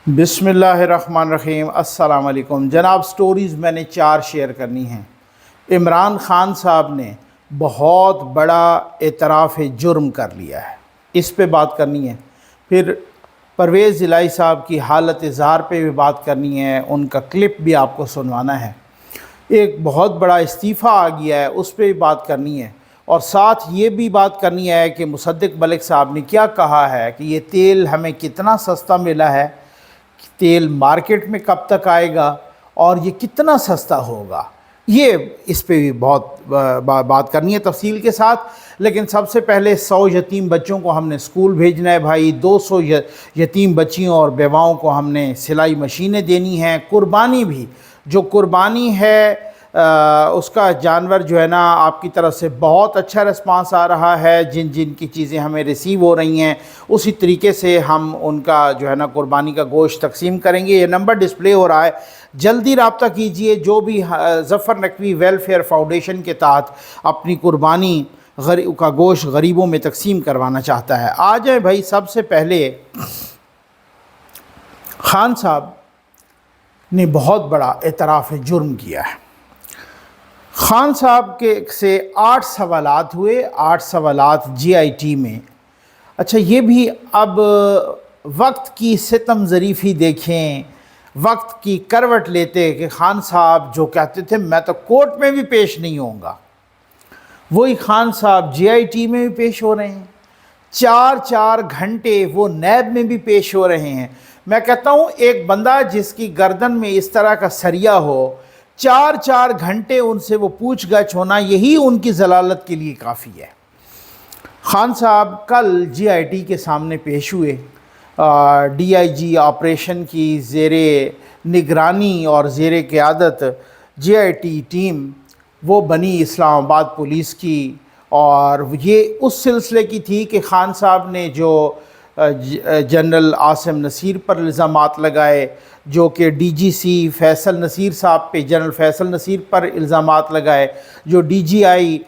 बिस्मिल्लाहिर्रहमानिर्रहीम। अस्सलाम वालेकुम जनाब। स्टोरीज़ मैंने 4 शेयर करनी हैं। इमरान ख़ान साहब ने बहुत बड़ा एतराफ़ जुर्म कर लिया है, इस पे बात करनी है। फिर परवेज़ इलाही साहब की हालत ज़ार पे भी बात करनी है, उनका क्लिप भी आपको सुनवाना है। एक बहुत बड़ा इस्तीफ़ा आ गया है, उस पे भी बात करनी है। और साथ ये भी बात करनी है कि मुसद्दिक़ मलिक साहब ने क्या कहा है कि ये तेल हमें कितना सस्ता मिला है, तेल मार्केट में कब तक आएगा और ये कितना सस्ता होगा। ये इस पे भी बहुत बात करनी है तफसील के साथ। लेकिन सबसे पहले 100 यतीम बच्चों को हमने स्कूल भेजना है भाई। 200 यतीम बच्चियों और बेवाओं को हमने सिलाई मशीनें देनी हैं। कुर्बानी भी, जो कुर्बानी है उसका जानवर जो है ना, आपकी तरफ से बहुत अच्छा रिस्पांस आ रहा है। जिन जिन की चीज़ें हमें रिसीव हो रही हैं उसी तरीके से हम उनका जो है ना कुर्बानी का गोश्त तकसीम करेंगे। ये नंबर डिस्प्ले हो रहा है, जल्दी रब्ता कीजिए। जो भी ज़फ़र नकवी वेलफेयर फाउंडेशन के तहत अपनी कुर्बानी का गोश्त गरीबों में तकसीम करवाना चाहता है, आ जाए भाई। सबसे पहले खान साहब ने बहुत बड़ा एतराफ़ जुर्म किया है। खान साहब के से 8 सवालात हुए, 8 सवालात GIT में। अच्छा, ये भी अब वक्त की सितम ज़रीफ़ी देखें, वक्त की करवट लेते कि खान साहब जो कहते थे मैं तो कोर्ट में भी पेश नहीं होऊंगा, वही खान साहब GIT में भी पेश हो रहे हैं। 4-4 घंटे वो नैब में भी पेश हो रहे हैं। मैं कहता हूँ एक बंदा जिसकी गर्दन में इस तरह का सरिया हो, 4-4 घंटे उनसे वो पूछगछ होना, यही उनकी ज़लालत के लिए काफ़ी है। खान साहब कल GIT के सामने पेश हुए। DIG ऑपरेशन की ज़ेरे निगरानी और ज़ेरे क़यादत GIT टीम वो बनी इस्लामाबाद पुलिस की, और ये उस सिलसिले की थी कि खान साहब ने जो जनरल आसिम नसीर पर इल्ज़ामात लगाए, जो कि DGC फैसल नसीर साहब पे, जनरल फैसल नसीर पर इल्ज़ामात लगाए, जो DGI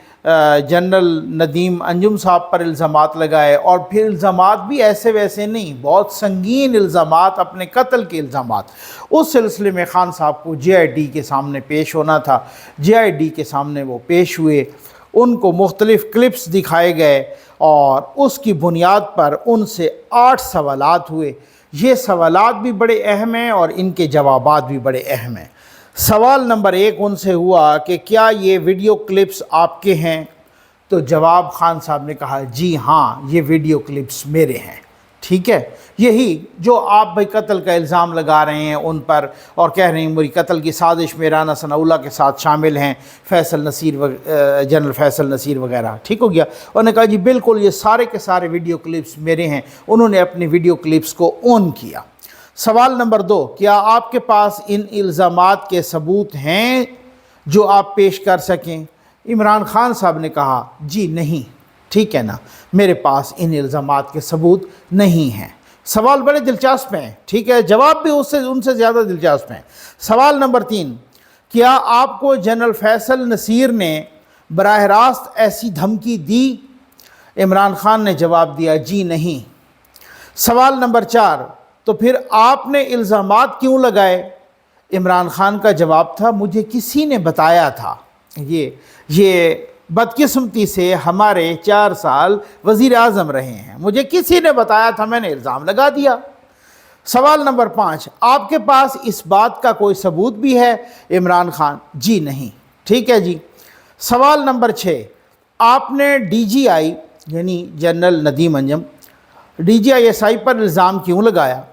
जनरल नदीम अंजुम साहब पर इल्ज़ामात लगाए, और फिर इल्ज़ामात भी ऐसे वैसे नहीं, बहुत संगीन इल्ज़ामात, अपने कत्ल के इल्ज़ामात। उस सिलसिले में खान साहब को GIT के सामने पेश होना था। GIT के सामने वो पेश हुए, उनको मुख्तलिफ़ क्लिप्स दिखाए गए और उसकी बुनियाद पर उनसे 8 सवालात हुए। ये सवालात भी बड़े अहम हैं और इनके जवाबात भी बड़े अहम हैं। सवाल नंबर 1 उनसे हुआ कि क्या ये वीडियो क्लिप्स आपके हैं? तो जवाब खान साहब ने कहा जी हाँ, ये वीडियो क्लिप्स मेरे हैं। ठीक है, यही जो आप भाई कत्ल का इल्ज़ाम लगा रहे हैं उन पर और कह रहे हैं मेरी कत्ल की साजिश में राना सनाउल्लाह के साथ शामिल हैं, फैसल नसीर जनरल फैसल नसीर वगैरह। ठीक हो गया। उन्होंने कहा जी बिल्कुल, ये सारे के सारे वीडियो क्लिप्स मेरे हैं। उन्होंने अपनी वीडियो क्लिप्स को ऑन किया। सवाल नंबर 2, क्या आपके पास इन इल्ज़ामात के सबूत हैं जो आप पेश कर सकें? इमरान खान साहब ने कहा जी नहीं। ठीक है ना, मेरे पास इन इल्ज़ामात के सबूत नहीं हैं। सवाल बड़े दिलचस्प हैं, ठीक है, जवाब भी उनसे ज़्यादा दिलचस्प हैं। सवाल नंबर 3, क्या आपको जनरल फैसल नसीर ने बराह रास्त ऐसी धमकी दी? इमरान खान ने जवाब दिया जी नहीं। सवाल नंबर 4, तो फिर आपने इल्ज़ामात क्यों लगाए? इमरान खान का जवाब था मुझे किसी ने बताया था। ये बदकिस्मती से हमारे 4 साल वज़ीर आज़म रहे हैं, मुझे किसी ने बताया था, मैंने इल्ज़ाम लगा दिया। सवाल नंबर 5, आपके पास इस बात का कोई सबूत भी है? इमरान खान जी नहीं। ठीक है जी। सवाल नंबर 6, आपने DGI यानी जनरल नदीम अंजुम DGI पर इल्ज़ाम क्यों लगाया?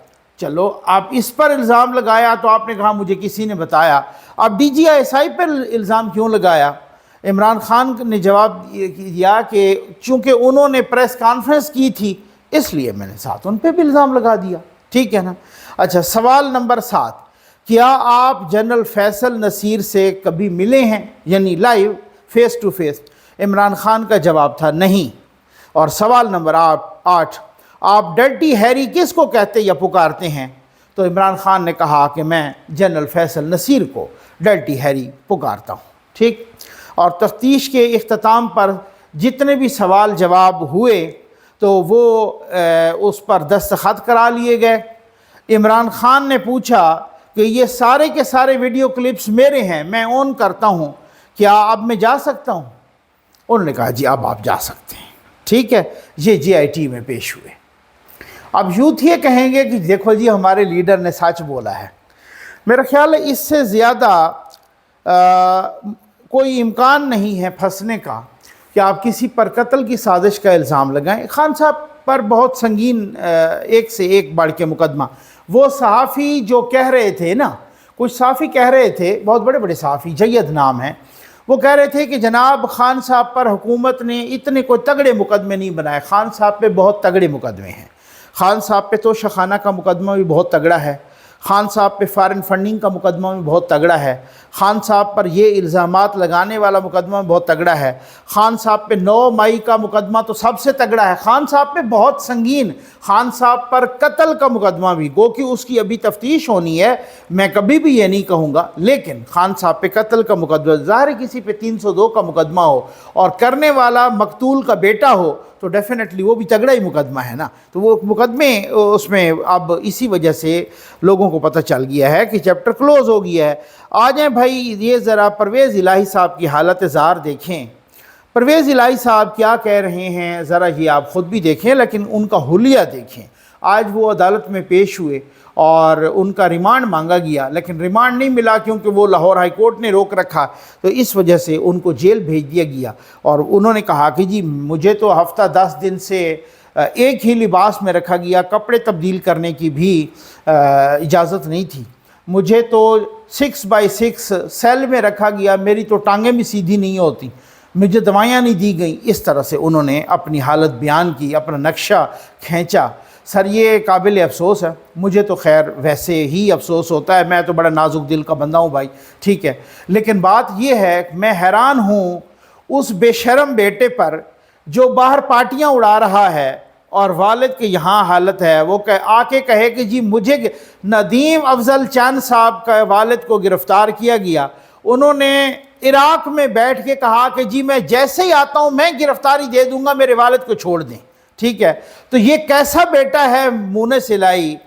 चलो, आप इस पर इल्ज़ाम लगाया तो आपने कहा मुझे किसी ने बताया। अब DGI पर इल्ज़ाम क्यों लगाया? इमरान खान ने जवाब दिया कि चूँकि उन्होंने प्रेस कॉन्फ्रेंस की थी इसलिए मैंने साथ उन पर भी इल्ज़ाम लगा दिया। ठीक है ना। अच्छा, सवाल नंबर 7, क्या आप जनरल फैसल नसीर से कभी मिले हैं यानी live face to face? Imran Khan का जवाब था नहीं। और सवाल नंबर 8, आप डर्टी हैरी किस को कहते या पुकारते हैं? तो इमरान खान ने कहा कि मैं जनरल फैसल नसीर को डर्टी हैरी पुकारता हूँ। ठीक। और तफ्तीश के इख्तिताम पर जितने भी सवाल जवाब हुए तो वो उस पर दस्तखत करा लिए गए। इमरान खान ने पूछा कि ये सारे के सारे वीडियो क्लिप्स मेरे हैं, मैं ऑन करता हूँ, क्या अब मैं जा सकता हूँ? उन्होंने कहा जी अब आप जा सकते हैं। ठीक है, ये JIT में पेश हुए। अब यूथ ये कहेंगे कि देखो जी हमारे लीडर ने सच बोला है। मेरा ख्याल है इससे ज़्यादा कोई इम्कान नहीं है फंसने का कि आप किसी पर कत्ल की साजिश का इल्ज़ाम लगाएं। खान साहब पर बहुत संगीन एक से एक बढ़ के मुकदमा। वो सहाफ़ी जो कह रहे थे ना, कुछ सहाफ़ी कह रहे थे, बहुत बड़े बड़े सहाफ़ी, जयद नाम है, वो कह रहे थे कि जनाब खान साहब पर हुकूमत ने इतने कोई तगड़े मुकदमे नहीं बनाए। खान साहब पे बहुत तगड़े मुकदमे हैं। खान साहब पे तो शखाना का मुकदमा भी बहुत तगड़ा है। खान साहब पे फॉरेन फंडिंग का मुकदमा भी बहुत तगड़ा है। खान साहब पर ये इल्ज़ामात लगाने वाला मुकदमा भी बहुत तगड़ा है। खान साहब पे 9 मई का मुकदमा तो सबसे तगड़ा है। खान साहब पे बहुत संगीन, खान साहब पर कत्ल का मुकदमा भी, गो कि उसकी अभी तफ्तीश होनी है, मैं कभी भी ये नहीं कहूँगा, लेकिन खान साहब पे कत्ल का मुकदमा, ज़ाहिर किसी पे 302 का मुकदमा हो और करने वाला मकतूल का बेटा हो तो डेफिनेटली वो भी तगड़ा ही मुकदमा है ना। तो वो मुकदमे उसमें अब इसी वजह से लोगों को पता चल गया है कि चैप्टर क्लोज़ हो गया है। आ जाएँ भाई, ये ज़रा परवेज़ इलाही साहब की हालत ज़ार देखें। परवेज़ इलाही साहब क्या कह रहे हैं ज़रा ये आप ख़ुद भी देखें, लेकिन उनका हुलिया देखें। आज वो अदालत में पेश हुए और उनका रिमांड मांगा गया, लेकिन रिमांड नहीं मिला क्योंकि वो लाहौर हाई कोर्ट ने रोक रखा, तो इस वजह से उनको जेल भेज दिया गया। और उन्होंने कहा कि जी मुझे तो हफ़्ता 10 दिन से एक ही लिबास में रखा गया, कपड़े तब्दील करने की भी इजाज़त नहीं थी, मुझे तो 6x6 सेल में रखा गया, मेरी तो टांगें भी सीधी नहीं होती, मुझे दवाइयाँ नहीं दी गई। इस तरह से उन्होंने अपनी हालत बयान की, अपना नक्शा खींचा। सर ये काबिल अफसोस है, मुझे तो खैर वैसे ही अफसोस होता है, मैं तो बड़ा नाजुक दिल का बंदा हूँ भाई, ठीक है, लेकिन बात ये है मैं हैरान हूँ उस बेशरम बेटे पर जो बाहर पार्टियाँ उड़ा रहा है और वालिद के यहाँ हालत है, वो आके कहे कि जी मुझे नदीम अफजल चंद साहब का वालिद को गिरफ़्तार किया गया, उन्होंने इराक़ में बैठ के कहा कि जी मैं जैसे ही आता हूँ मैं गिरफ़्तारी दे दूँगा, मेरे वालिद को छोड़ दें। ठीक है, तो ये कैसा बेटा है मुने सिलाई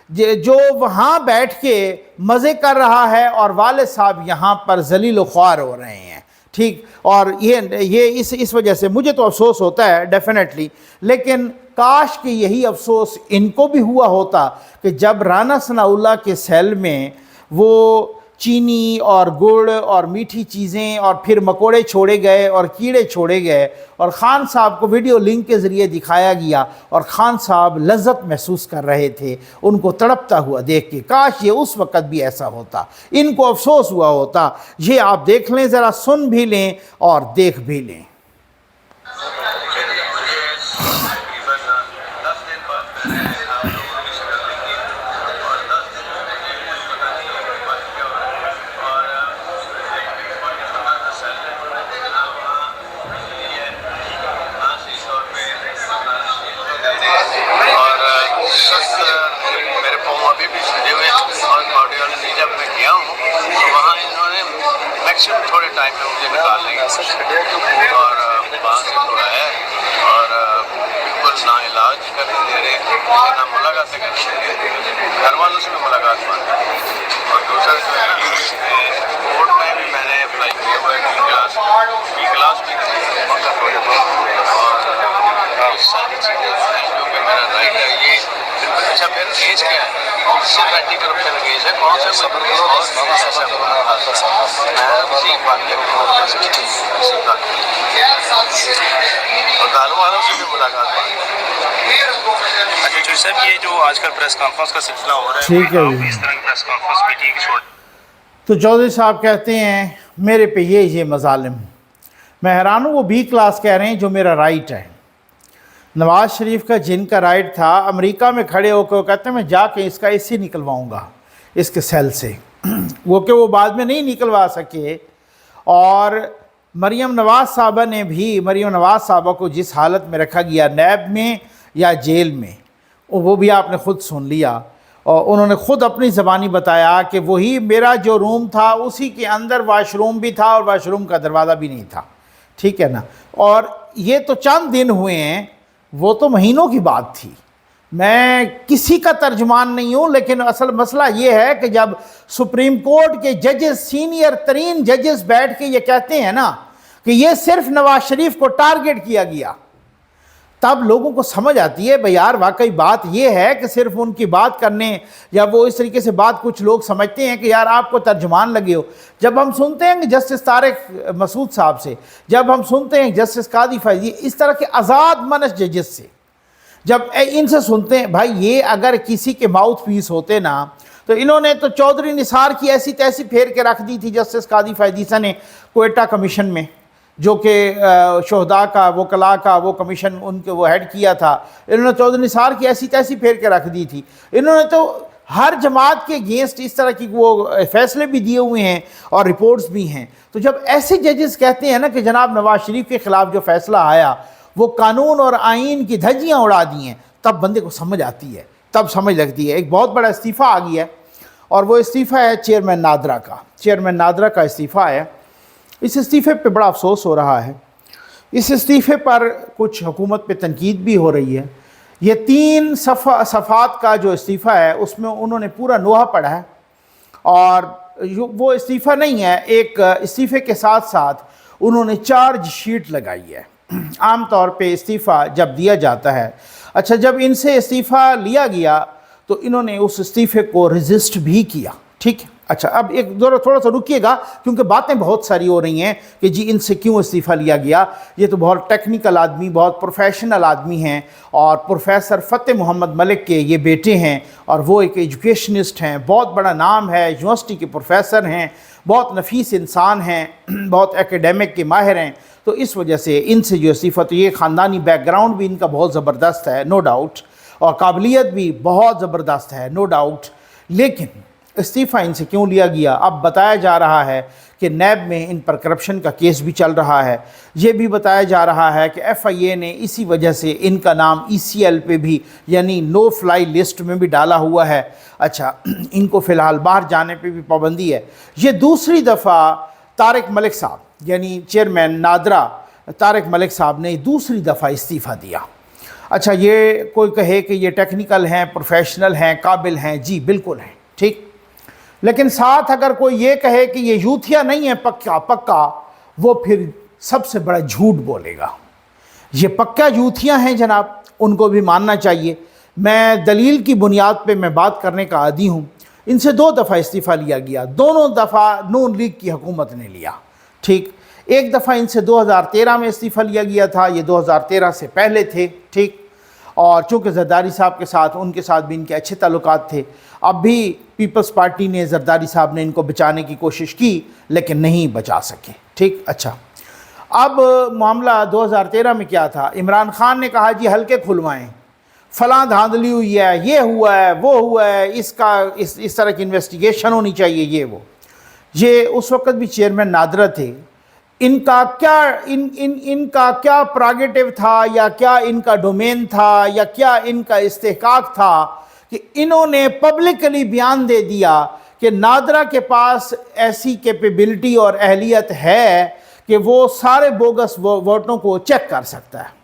जो वहाँ बैठ के मज़े कर रहा है और वालिद साहब यहाँ पर ज़लील ख्वार हो रहे हैं। ठीक, और ये इस वजह से मुझे तो अफसोस होता है डेफिनेटली, लेकिन काश कि यही अफसोस इनको भी हुआ होता कि जब राना सनाउल्लाह के सेल में वो चीनी और गुड़ और मीठी चीज़ें और फिर मकोड़े छोड़े गए और कीड़े छोड़े गए और ख़ान साहब को वीडियो लिंक के ज़रिए दिखाया गया और ख़ान साहब लज्जत महसूस कर रहे थे उनको तड़पता हुआ देख के, काश ये उस वक़्त भी ऐसा होता, इनको अफसोस हुआ होता। ये आप देख लें, ज़रा सुन भी लें और देख भी लें। थोड़े टाइम में मुझे निकाल लेंगे और वहाँ से थोड़ा है और बिल्कुल ना इलाज करने दे रहे, ना मुलाकात करने दे रहे, घर वालों से भी मुलाकात बंद है। और दूसरा जो है कोर्ट में भी मैंने अप्लाई किया हुआ है बी क्लास भी और सारी चीज़ें जो कि मेरा राइट है ये। अच्छा फिर एज क्या है, सिर्फ एंटी करप्शन केस है, कौन सा सब अच्छा सर, ये जो आजकल प्रेस कॉन्फ्रेंस का सिलसिला हो रहा है, ठीक है, इस तरह की प्रेस कॉन्फ्रेंस मीटिंग की छोड़। तो चौधरी साहब कहते हैं मेरे पे ये मजालिम, मैं हैरान हूँ वो बी क्लास कह रहे हैं जो मेरा राइट है। नवाज़ शरीफ का जिनका राइट था अमेरिका में खड़े होकर कहते हैं मैं जाके इसका एसी निकलवाऊँगा इसके सेल से, वो कि वो बाद में नहीं निकलवा सके। और मरीम नवाज़ साहबा ने भी, मरीम नवाज़ साहबा को जिस हालत में रखा गया नैब में या जेल में, वो भी आपने ख़ुद सुन लिया और उन्होंने ख़ुद अपनी ज़बानी बताया कि वही मेरा जो रूम था उसी के अंदर वाशरूम भी था और वाशरूम का दरवाज़ा भी नहीं था। ठीक है ना, और ये तो चंद दिन हुए हैं, वो तो महीनों की बात थी। میں کسی کا ترجمان نہیں ہوں، لیکن اصل مسئلہ یہ ہے کہ جب سپریم کورٹ کے ججز، سینئر ترین ججز بیٹھ کے یہ کہتے ہیں نا کہ یہ صرف نواز شریف کو ٹارگٹ کیا گیا، تب لوگوں کو سمجھ آتی ہے بھئی یار واقعی بات یہ ہے کہ صرف ان کی بات کرنے یا وہ اس طریقے سے بات، کچھ لوگ سمجھتے ہیں کہ یار آپ کو ترجمان لگے ہو۔ جب ہم سنتے ہیں کہ جسٹس طارق مسعود صاحب سے، جب ہم سنتے ہیں جسٹس قاضی فیضی، اس طرح کے آزاد منش ججز سے، جب ان سے سنتے ہیں، بھائی یہ اگر کسی کے ماؤتھ پیس ہوتے نا تو انہوں نے تو چودھری نثار کی ایسی تیسی پھیر کے رکھ دی تھی جسٹس قاضی فیضیسہ نے کوئٹہ کمیشن میں، جو کہ شہداء کا وکلاء کا وہ کمیشن ان کے وہ ہیڈ کیا تھا، انہوں نے چودھری نثار کی ایسی تیسی پھیر کے رکھ دی تھی۔ انہوں نے تو ہر جماعت کے اگینسٹ اس طرح کی وہ فیصلے بھی دیے ہوئے ہیں اور رپورٹس بھی ہیں۔ تو جب ایسے ججز کہتے ہیں نا کہ جناب نواز شریف کے خلاف جو فیصلہ آیا وہ قانون اور آئین کی دھجیاں اڑا دی ہیں، تب بندے کو سمجھ آتی ہے، تب سمجھ لگتی ہے۔ ایک بہت بڑا استعفیٰ آ گیا ہے، اور وہ استعفیٰ ہے چیئرمین نادرا کا۔ چیئرمین نادرا کا استعفیٰ ہے۔ اس استعفے پہ بڑا افسوس ہو رہا ہے۔ اس استعفے پر کچھ حکومت پہ تنقید بھی ہو رہی ہے۔ یہ 3 صفحات کا جو استعفیٰ ہے اس میں انہوں نے پورا نوحہ پڑھا ہے، اور وہ استعفیٰ نہیں ہے، ایک استعفے کے ساتھ ساتھ انہوں نے چارج شیٹ لگائی ہے۔ عام طور پہ استعفیٰ جب دیا جاتا ہے، اچھا جب ان سے استعفیٰ لیا گیا تو انہوں نے اس استعفے کو رجسٹ بھی کیا، ٹھیک ہے۔ اچھا اب ایک تھوڑا سا رکیے گا، کیونکہ باتیں بہت ساری ہو رہی ہیں کہ جی ان سے کیوں استعفیٰ لیا گیا۔ یہ تو بہت ٹیکنیکل آدمی، بہت پروفیشنل آدمی ہیں، اور پروفیسر فتح محمد ملک کے یہ بیٹے ہیں، اور وہ ایک ایجوکیشنسٹ ہیں، بہت بڑا نام ہے، یونیورسٹی کے پروفیسر ہیں، بہت نفیس انسان ہیں، بہت ایکیڈیمک کے ماہر ہیں۔ تو اس وجہ سے ان سے جو استعفیٰ، تو یہ خاندانی بیک گراؤنڈ بھی ان کا بہت زبردست ہے، نو ڈاؤٹ، اور قابلیت بھی بہت زبردست ہے، نو ڈاؤٹ۔ لیکن استعفیٰ ان سے کیوں لیا گیا؟ اب بتایا جا رہا ہے کہ نیب میں ان پر کرپشن کا کیس بھی چل رہا ہے۔ یہ بھی بتایا جا رہا ہے کہ ایف آئی اے نے اسی وجہ سے ان کا نام ای سی ایل پہ بھی، یعنی نو فلائی لسٹ میں بھی ڈالا ہوا ہے۔ اچھا ان کو فی الحال باہر جانے پہ بھی پابندی ہے۔ یہ دوسری دفعہ طارق ملک صاحب، یعنی چیئرمین نادرا طارق ملک صاحب نے دوسری دفعہ استعفیٰ دیا۔ اچھا یہ کوئی کہے کہ یہ ٹیکنیکل ہیں، پروفیشنل ہیں، قابل ہیں، جی بالکل ہیں، ٹھیک، لیکن ساتھ اگر کوئی یہ کہے کہ یہ یوتھیا نہیں ہے پکا، وہ پھر سب سے بڑا جھوٹ بولے گا۔ یہ پکا یوتھیا ہیں جناب، ان کو بھی ماننا چاہیے۔ میں دلیل کی بنیاد پہ میں بات کرنے کا عادی ہوں۔ ان سے 2 دفعہ استعفیٰ لیا گیا، دونوں دفعہ نون لیگ کی حکومت نے لیا، ٹھیک۔ ایک دفعہ ان سے 2013 میں استعفیٰ لیا گیا تھا، یہ 2013 سے پہلے تھے، ٹھیک، اور چونکہ زرداری صاحب کے ساتھ، ان کے ساتھ بھی ان کے اچھے تعلقات تھے۔ اب بھی پیپلز پارٹی نے، زرداری صاحب نے ان کو بچانے کی کوشش کی لیکن نہیں بچا سکے، ٹھیک۔ اچھا اب معاملہ 2013 میں کیا تھا؟ عمران خان نے کہا جی حلقے کھلوائیں، فلاں دھاندلی ہوئی ہے، یہ ہوا ہے، وہ ہوا ہے، اس طرح کی انویسٹیگیشن ہونی چاہیے، یہ اس وقت بھی چیئرمین نادرا تھے۔ ان کا کیا پراگیٹیو تھا، یا کیا ان کا ڈومین تھا، یا کیا ان کا استحقاق تھا کہ انہوں نے پبلکلی بیان دے دیا کہ نادرا کے پاس ایسی کیپیبلٹی اور اہلیت ہے کہ وہ سارے بوگس ووٹوں کو چیک کر سکتا ہے۔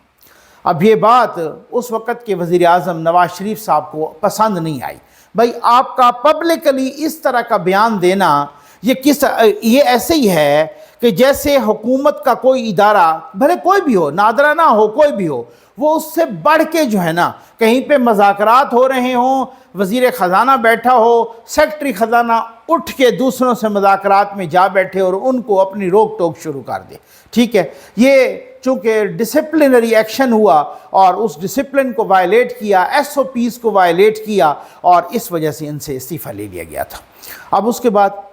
اب یہ بات اس وقت کے وزیر اعظم نواز شریف صاحب کو پسند نہیں آئی۔ بھائی آپ کا پبلکلی اس طرح کا بیان دینا، یہ ایسے ہی ہے کہ جیسے حکومت کا کوئی ادارہ، بھلے کوئی بھی ہو، نادرا نہ ہو، کوئی بھی ہو، وہ اس سے بڑھ کے جو ہے نا، کہیں پہ مذاکرات ہو رہے ہوں، وزیر خزانہ بیٹھا ہو، سیکٹری خزانہ اٹھ کے دوسروں سے مذاکرات میں جا بیٹھے اور ان کو اپنی روک ٹوک شروع کر دے، ٹھیک ہے۔ یہ چونکہ ڈسپلنری ایکشن ہوا اور اس ڈسپلن کو وائلیٹ کیا، ایس او پیز کو وائلیٹ کیا، اور اس وجہ سے ان سے استعفیٰ لے لیا گیا تھا۔ اب اس کے بعد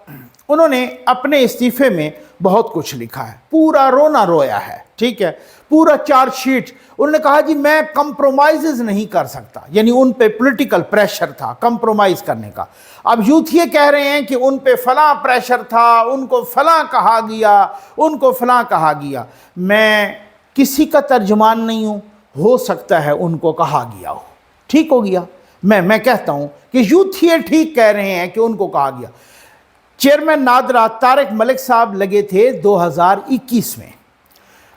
انہوں نے اپنے استعفے میں بہت کچھ لکھا ہے، پورا رونا رویا ہے، ٹھیک ہے، پورا چارج شیٹ۔ انہوں نے کہا جی میں کمپرومائزز نہیں کر سکتا، یعنی ان پہ پولیٹیکل پریشر تھا کمپرومائز کرنے کا۔ اب یوتھ یہ کہہ رہے ہیں کہ ان پہ فلاں پریشر تھا، ان کو فلاں کہا گیا، ان کو فلاں کہا گیا۔ میں کسی کا ترجمان نہیں ہوں، ہو سکتا ہے ان کو کہا گیا ہو، ٹھیک ہو گیا۔ میں کہتا ہوں کہ یوتھ یہ ٹھیک کہہ رہے ہیں کہ ان کو کہا گیا۔ چیئرمین نادرا طارق ملک صاحب لگے تھے 2021 میں،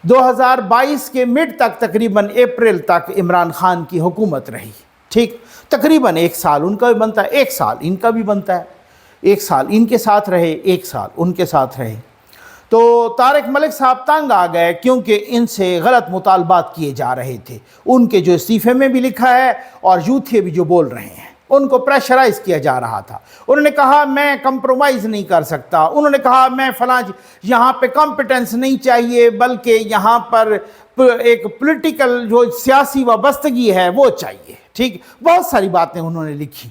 2022 کے مڈ تک، تقریباً اپریل تک عمران خان کی حکومت رہی، ٹھیک، تقریباً 1 سال ان کا بھی بنتا ہے، 1 سال ان کا بھی بنتا ہے، 1 سال ان کے ساتھ رہے، 1 سال ان کے ساتھ رہے۔ تو طارق ملک صاحب تنگ آ گئے کیونکہ ان سے غلط مطالبات کیے جا رہے تھے، ان کے جو استعفے میں بھی لکھا ہے اور یوتھے بھی جو بول رہے ہیں، ان کو پریشرائز کیا جا رہا تھا۔ انہوں نے کہا میں کمپرومائز نہیں کر سکتا، انہوں نے کہا میں فلاں یہاں پہ کمپٹنس نہیں چاہیے بلکہ یہاں پر ایک پولیٹیکل جو سیاسی وابستگی ہے وہ چاہیے، ٹھیک، بہت ساری باتیں انہوں نے لکھی۔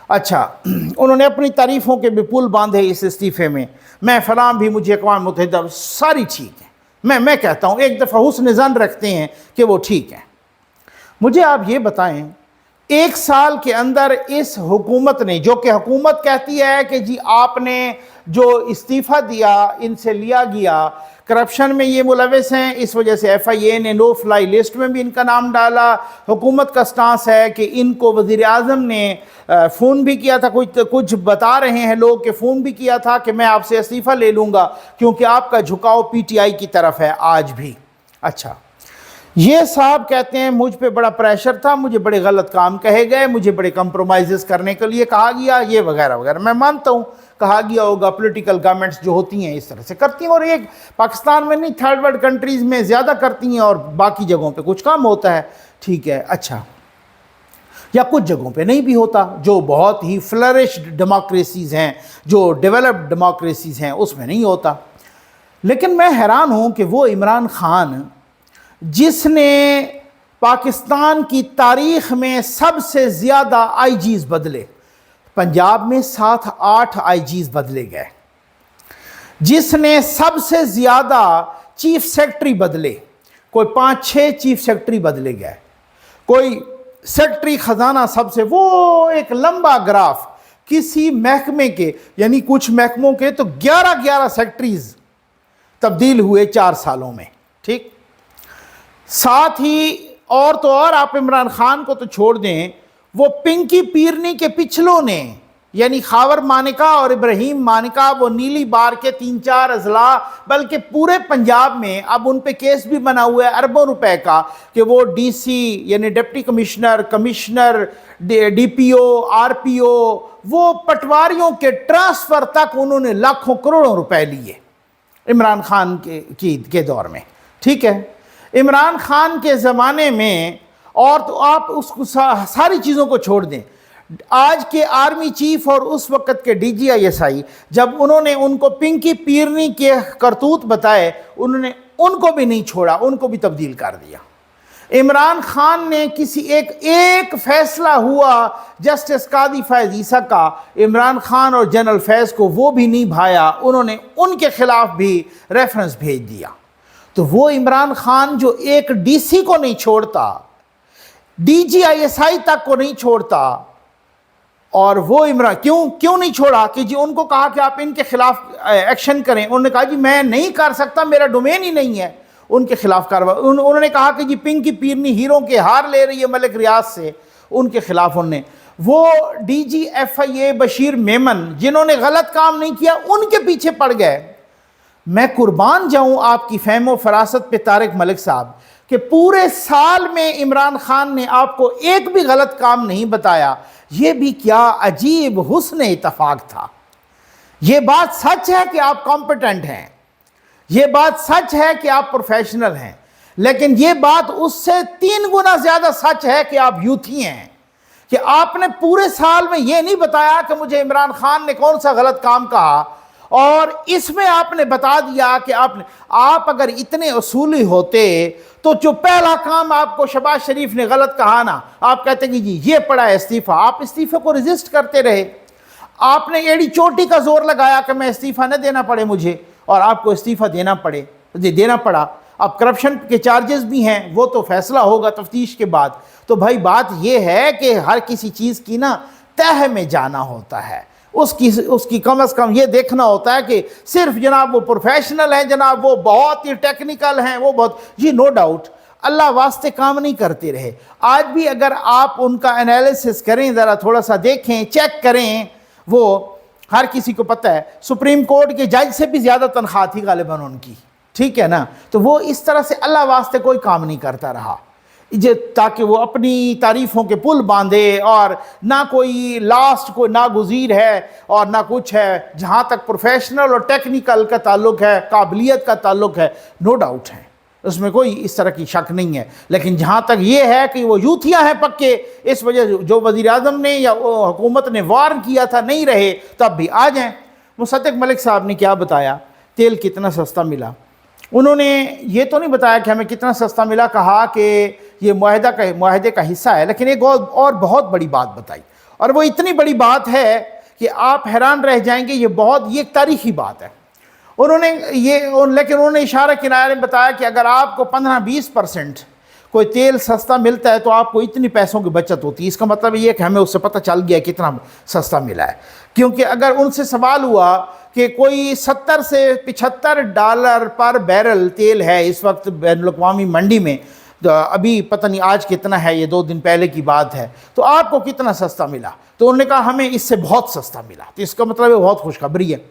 اچھا، انہوں نے اپنی تعریفوں کے بھی پل باندھے اس استعفے میں، میں فلاں بھی مجھے اقوام متحدہ، ساری ٹھیک ہیں، میں کہتا ہوں ایک دفعہ حسن ظن رکھتے ہیں کہ وہ ٹھیک ہیں۔ مجھے آپ یہ بتائیں 1 سال کے اندر اس حکومت نے، جو کہ حکومت کہتی ہے کہ جی آپ نے جو استعفیٰ دیا ان سے لیا گیا، کرپشن میں یہ ملوث ہیں، اس وجہ سے ایف آئی اے نے نو فلائی لسٹ میں بھی ان کا نام ڈالا، حکومت کا سٹانس ہے کہ ان کو وزیر اعظم نے فون بھی کیا تھا، کچھ بتا رہے ہیں لوگ کہ فون بھی کیا تھا کہ میں آپ سے استعفیٰ لے لوں گا کیونکہ آپ کا جھکاؤ پی ٹی آئی کی طرف ہے آج بھی۔ اچھا، یہ صاحب کہتے ہیں مجھ پہ بڑا پریشر تھا، مجھے بڑے غلط کام کہے گئے، مجھے بڑے کمپرومائزز کرنے کے لیے کہا گیا، یہ وغیرہ وغیرہ۔ میں مانتا ہوں کہا گیا ہوگا، پولیٹیکل گورنمنٹس جو ہوتی ہیں اس طرح سے کرتی ہیں، اور ایک پاکستان میں نہیں، تھرڈ ورلڈ کنٹریز میں زیادہ کرتی ہیں اور باقی جگہوں پہ کچھ کام ہوتا ہے، ٹھیک ہے۔ اچھا، یا کچھ جگہوں پہ نہیں بھی ہوتا، جو بہت ہی فلرشڈ ڈیموکریسیز ہیں، جو ڈیولپڈ ڈیموکریسیز ہیں، اس میں نہیں ہوتا۔ لیکن میں حیران ہوں کہ وہ عمران خان جس نے پاکستان کی تاریخ میں سب سے زیادہ آئی جیز بدلے، پنجاب میں 7-8 آئی جیز بدلے گئے، جس نے سب سے زیادہ چیف سیکرٹری بدلے، کوئی 5-6 چیف سیکرٹری بدلے گئے، کوئی سیکرٹری خزانہ سب سے، وہ ایک لمبا گراف کسی محکمے کے، یعنی کچھ محکموں کے تو 11 سیکرٹریز تبدیل ہوئے 4 سالوں میں، ٹھیک۔ ساتھ ہی اور تو اور آپ عمران خان کو تو چھوڑ دیں، وہ پنکی پیرنی کے پچھلوں نے، یعنی خاور مانکا اور ابراہیم مانکا، وہ نیلی بار کے 3-4 اضلاع، بلکہ پورے پنجاب میں اب ان پہ کیس بھی بنا ہوا ہے اربوں روپے کا کہ وہ ڈی سی یعنی deputy commissioner, commissioner, D P O, R P O, وہ پٹواریوں کے ٹرانسفر تک انہوں نے لاکھوں کروڑوں روپے لیے عمران خان کے دور میں، ٹھیک ہے۔ عمران خان کے زمانے میں، اور تو آپ اس کو ساری چیزوں کو چھوڑ دیں، آج کے آرمی چیف اور اس وقت کے D G I S I, جب انہوں نے ان کو پنکی پیرنی کے کرتوت بتائے، انہوں نے ان کو بھی نہیں چھوڑا، ان کو بھی تبدیل کر دیا۔ عمران خان نے کسی ایک فیصلہ ہوا جسٹس قاضی فیض عیسیٰ کا، عمران خان اور جنرل فیض کو وہ بھی نہیں بھایا، انہوں نے ان کے خلاف بھی ریفرنس بھیج دیا۔ تو وہ عمران خان جو ایک ڈی سی کو نہیں چھوڑتا، D G I S I تک کو نہیں چھوڑتا، اور وہ عمران کیوں نہیں چھوڑا کہ جی ان کو کہا کہ آپ ان کے خلاف ایکشن کریں، انہوں نے کہا جی میں نہیں کر سکتا، میرا ڈومین ہی نہیں ہے ان کے خلاف کارروائی۔ انہوں نے کہا کہ جی پنکی پیرنی ہیروں کے ہار لے رہی ہے ملک ریاض سے، ان کے خلاف انہوں نے، وہ ڈی جی ایف آئی اے بشیر میمن جنہوں نے غلط کام نہیں کیا ان کے پیچھے پڑ گئے۔ میں قربان جاؤں آپ کی فہم و فراست پہ طارق ملک صاحب کہ پورے سال میں عمران خان نے آپ کو ایک بھی غلط کام نہیں بتایا، یہ بھی کیا عجیب حسن اتفاق تھا۔ یہ بات سچ ہے کہ آپ کمپیٹنٹ ہیں، یہ بات سچ ہے کہ آپ پروفیشنل ہیں، لیکن یہ بات اس سے 3 گنا زیادہ سچ ہے کہ آپ یوتھی ہیں، کہ آپ نے پورے سال میں یہ نہیں بتایا کہ مجھے عمران خان نے کون سا غلط کام کہا، اور اس میں آپ نے بتا دیا کہ آپ اگر اتنے اصولی ہوتے تو جو پہلا کام آپ کو شہباز شریف نے غلط کہا نا، آپ کہتے کہ جی یہ پڑا ہے استعفیٰ، آپ استعفے کو ریزسٹ کرتے رہے، آپ نے ایڑی چوٹی کا زور لگایا کہ میں استعفیٰ نہ دینا پڑے مجھے، اور آپ کو استعفیٰ دینا پڑا۔ اب کرپشن کے چارجز بھی ہیں، وہ تو فیصلہ ہوگا تفتیش کے بعد۔ تو بھائی بات یہ ہے کہ ہر کسی چیز کی نا تہہ میں جانا ہوتا ہے، اس کی کم از کم یہ دیکھنا ہوتا ہے کہ صرف جناب وہ پروفیشنل ہیں، جناب وہ بہت ہی ٹیکنیکل ہیں، وہ بہت جی نو ڈاؤٹ اللہ واسطے کام نہیں کرتے رہے۔ آج بھی اگر آپ ان کا انالیسس کریں، ذرا تھوڑا سا دیکھیں، چیک کریں، وہ ہر کسی کو پتہ ہے سپریم کورٹ کے جج سے بھی زیادہ تنخواہ تھی غالباً ان کی، ٹھیک ہے نا۔ تو وہ اس طرح سے اللہ واسطے کوئی کام نہیں کرتا رہا۔ ताकि वो अपनी तारीफ़ों के पुल बांधे, और ना कोई लास्ट को नागुज़ीर है और ना कुछ है। जहाँ तक प्रोफेशनल और टेक्निकल का ताल्लुक़ है, काबिलियत का ताल्लुक़ है, नो डाउट है, उसमें कोई इस तरह की शक नहीं है। लेकिन जहाँ तक ये है कि वो यूथियाँ हैं पक्के, इस वजह जो वज़ीर आज़म ने या हुकूमत ने वार्न किया था नहीं रहे, तब भी आ जाएँ। मुसद्दिक़ मलिक साहब ने क्या बताया, तेल कितना सस्ता मिला। उन्होंने ये तो नहीं बताया कि हमें कितना सस्ता मिला, कहा कि ये मुआहदे का हिस्सा है, लेकिन एक और बहुत बड़ी बात बताई, और वो इतनी बड़ी बात है कि आप हैरान रह जाएंगे। ये एक तारीख़ी बात है। लेकिन उन्होंने इशारा किनारे में बताया कि अगर आपको 15-20% कोई तेल सस्ता मिलता है तो आपको इतनी पैसों की बचत होती है। इसका मतलब ये कि हमें उससे पता चल गया कितना सस्ता मिला है, क्योंकि अगर उनसे सवाल हुआ कि कोई 70 से 75 डॉलर पर बैरल तेल है इस वक्त बैनुल-अक़वामी मंडी में, तो अभी पता नहीं आज कितना है, ये 2 दिन पहले की बात है, तो आपको कितना सस्ता मिला? तो उन्होंने कहा हमें इससे बहुत सस्ता मिला। तो इसका मतलब ये बहुत खुशखबरी है।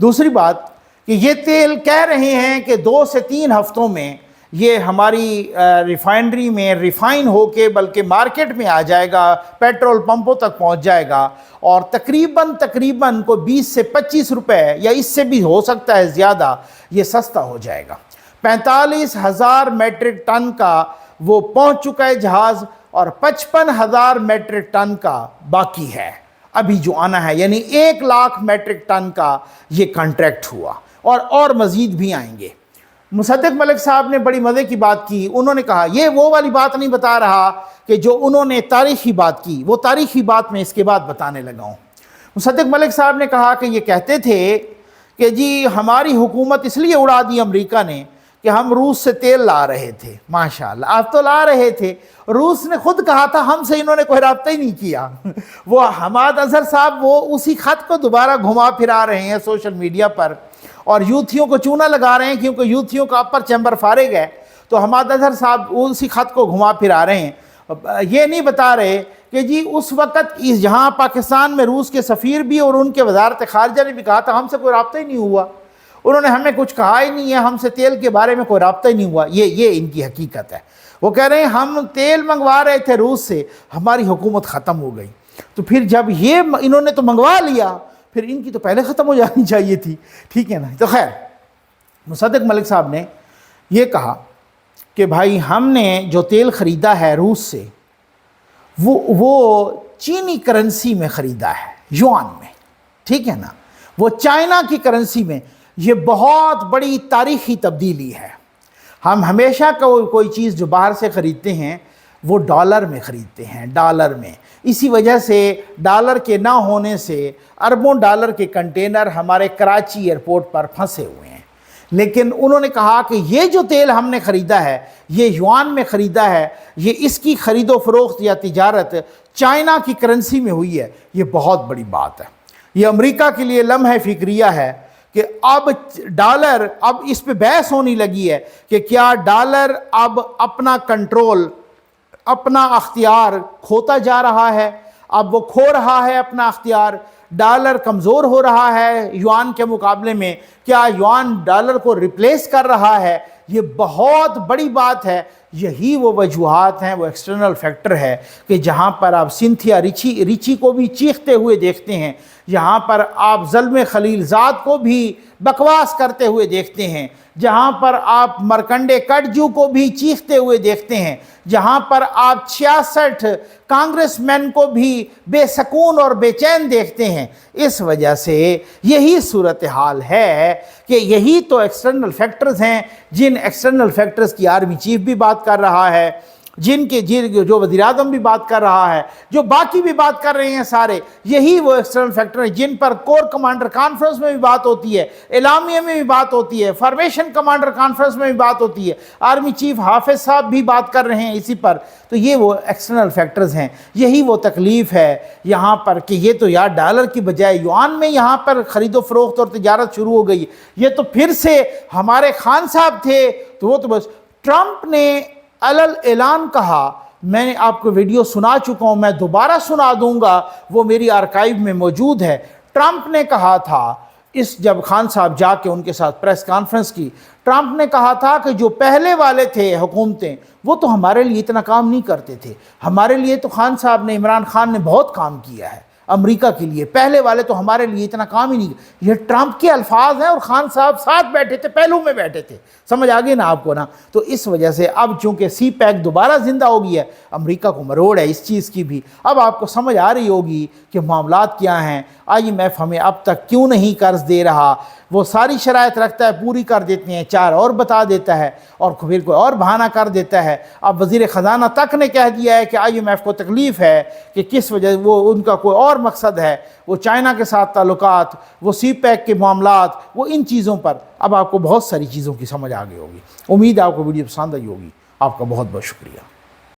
दूसरी बात कि ये तेल कह रहे हैं कि 2 से 3 हफ्तों में ये हमारी रिफाइनरी में रिफ़ाइन होके बल्कि मार्केट में आ जाएगा, पेट्रोल पंपों तक पहुंच जाएगा, और तकरीबन को 20 से 25 रुपए या इससे भी हो सकता है ज़्यादा ये सस्ता हो जाएगा। 45,000 मेट्रिक टन का वो पहुंच चुका है जहाज़, और 55,000 मेट्रिक टन का बाकी है अभी जो आना है, यानी 1 लाख मेट्रिक टन का ये कॉन्ट्रैक्ट हुआ, और मज़ीद भी आएंगे। मुसद्दिक़ मलिक साहब ने बड़ी मज़े की बात की। उन्होंने कहा, ये वो वाली बात नहीं बता रहा कि जो उन्होंने तारीख़ी बात की, वो तारीख़ी बात मैं इसके बाद बताने लगा हूँ। मुसद्दिक़ मलिक साहब ने कहा कि ये कहते थे कि जी हमारी हुकूमत इसलिए उड़ा दी अमेरिका ने कि हम रूस से तेल ला रहे थे। माशाअल्लाह, आप तो ला रहे थे, रूस ने खुद कहा था, हमसे इन्होंने कोई रब्ता ही नहीं किया। वो हमाद अज़हर साहब वो उसी ख़त को दोबारा घुमा फिरा रहे हैं सोशल मीडिया पर, और यूथियों को चूना लगा रहे हैं, क्योंकि यूथियों का अपर चैम्बर फारिग है, तो हमाद अज़हर साहब उसी ख़त को घुमा फिरा रहे हैं। ये नहीं बता रहे कि जी उस वक़्त जहाँ पाकिस्तान में रूस के सफ़ीर भी और उनके वज़ारत ख़ारिजा ने भी कहा था हमसे कोई रब्ता ही नहीं हुआ, उन्होंने हमें कुछ कहा ही नहीं है, हमसे तेल के बारे में कोई रब्ता ही नहीं हुआ। ये इनकी हकीकत है। वो कह रहे हैं हम तेल मंगवा रहे थे रूस से, हमारी हुकूमत ख़त्म हो गई। तो फिर जब ये इन्होंने तो मंगवा लिया, फिर इनकी तो पहले ख़त्म हो जानी चाहिए थी, ठीक है ना। तो खैर, मुसद्दिक़ मलिक साहब ने ये कहा कि भाई हमने जो तेल ख़रीदा है रूस से, वो चीनी करेंसी में ख़रीदा है, युआन में, ठीक है ना, वो चाइना की करेंसी में। ये बहुत बड़ी तारीख़ी तब्दीली है। हम हमेशा कोई चीज़ जो बाहर से ख़रीदते हैं वो डॉलर में ख़रीदते हैं, डॉलर में। इसी वजह से डॉलर के ना होने से अरबों डॉलर के कंटेनर हमारे कराची एयरपोर्ट पर फंसे हुए हैं। लेकिन उन्होंने कहा कि ये जो तेल हमने ख़रीदा है ये युआन में ख़रीदा है, ये इसकी ख़रीदो फ़रोख्त या तिजारत चाइना की करेंसी में हुई है। ये बहुत बड़ी बात है। ये अमेरिका के लिए लम्हा फ़िक्रिया है कि अब डॉलर, अब इस पे बहस होने लगी है कि क्या डॉलर अब अपना कंट्रोल, अपना अख्तियार खोता जा रहा है, अब वो खो रहा है अपना अख्तियार, डॉलर कमज़ोर हो रहा है युआन के मुकाबले में, क्या युआन डॉलर को रिप्लेस कर रहा है। ये बहुत बड़ी बात है। यही वो वजूहात हैं, वो एक्सटर्नल फैक्टर है कि जहाँ पर आप सिंथिया रिची को भी चीखते हुए देखते हैं, यहाँ पर आप ज़ल्म खलीलज़ाद को भी बकवास करते हुए देखते हैं, जहाँ पर आप मरकंडे कटजू को भी चीखते हुए देखते हैं, जहाँ पर आप 66 कांग्रेसमैन को भी बेसकून और बेचैन देखते हैं। इस वजह से यही सूरत हाल है कि यही तो एक्सटर्नल फैक्टर्स हैं, जिन एक्सटर्नल फैक्टर्स की आर्मी चीफ भी बात कर रहा है, जो वज़ीर आज़म भी बात कर रहा है, जो बाकी भी बात कर रहे हैं, सारे यही वो एक्सटर्नल फैक्टर हैं जिन पर कोर कमांडर कॉन्फ्रेंस में भी बात होती है, एलामिया में भी बात होती है, फॉर्मेशन कमांडर कॉन्फ्रेंस में भी बात होती है, आर्मी चीफ हाफिज साहब भी बात कर रहे हैं इसी पर। तो ये वो एक्सटर्नल फैक्टर्स हैं, यही वो तकलीफ़ है यहाँ पर कि ये तो यार डॉलर की बजाय युआन में यहाँ पर ख़रीदो फ़रोख्त और तिजारत शुरू हो गई। ये तो फिर से हमारे खान साहब थे तो वो तो बस ट्रंप ने अलल ऐलान कहा, मैंने आपको वीडियो सुना चुका हूँ, मैं दोबारा सुना दूंगा, वो मेरी आर्काइव में मौजूद है। ट्रंप ने कहा था اس جب خان صاحب جا کے ان کے ساتھ پریس کانفرنس کی، ٹرمپ نے کہا تھا کہ جو پہلے والے تھے حکومتیں وہ تو ہمارے لیے اتنا کام نہیں کرتے تھے، ہمارے لیے تو خان صاحب نے، عمران خان نے بہت کام کیا ہے امریکہ کے لیے، پہلے والے تو ہمارے لیے اتنا کام ہی نہیں۔ یہ ٹرمپ کے الفاظ ہیں اور خان صاحب ساتھ بیٹھے تھے، پہلو میں بیٹھے تھے، سمجھ آگے نا آپ کو نا؟ تو اس وجہ سے اب چونکہ سی پیک دوبارہ زندہ ہو گئی ہے، امریکہ کو مروڑ ہے اس چیز کی بھی، اب آپ کو سمجھ آ رہی ہوگی کہ معاملات کیا ہیں۔ IMF ہمیں اب تک کیوں نہیں قرض دے رہا، وہ ساری شرائط رکھتا ہے، پوری کر دیتے ہیں، 4 اور بتا دیتا ہے اور پھر کوئی اور بہانہ کر دیتا ہے۔ اب وزیر خزانہ تک نے کہہ دیا ہے کہ IMF کو تکلیف ہے کہ کس وجہ، وہ ان کا کوئی اور مقصد ہے، وہ چائنا کے ساتھ تعلقات، وہ سی پیک کے معاملات، وہ ان چیزوں پر اب آپ کو بہت ساری چیزوں کی سمجھ آ گئی ہوگی۔ امید ہے آپ کو ویڈیو پسند آئی ہوگی۔ آپ کا بہت بہت شکریہ۔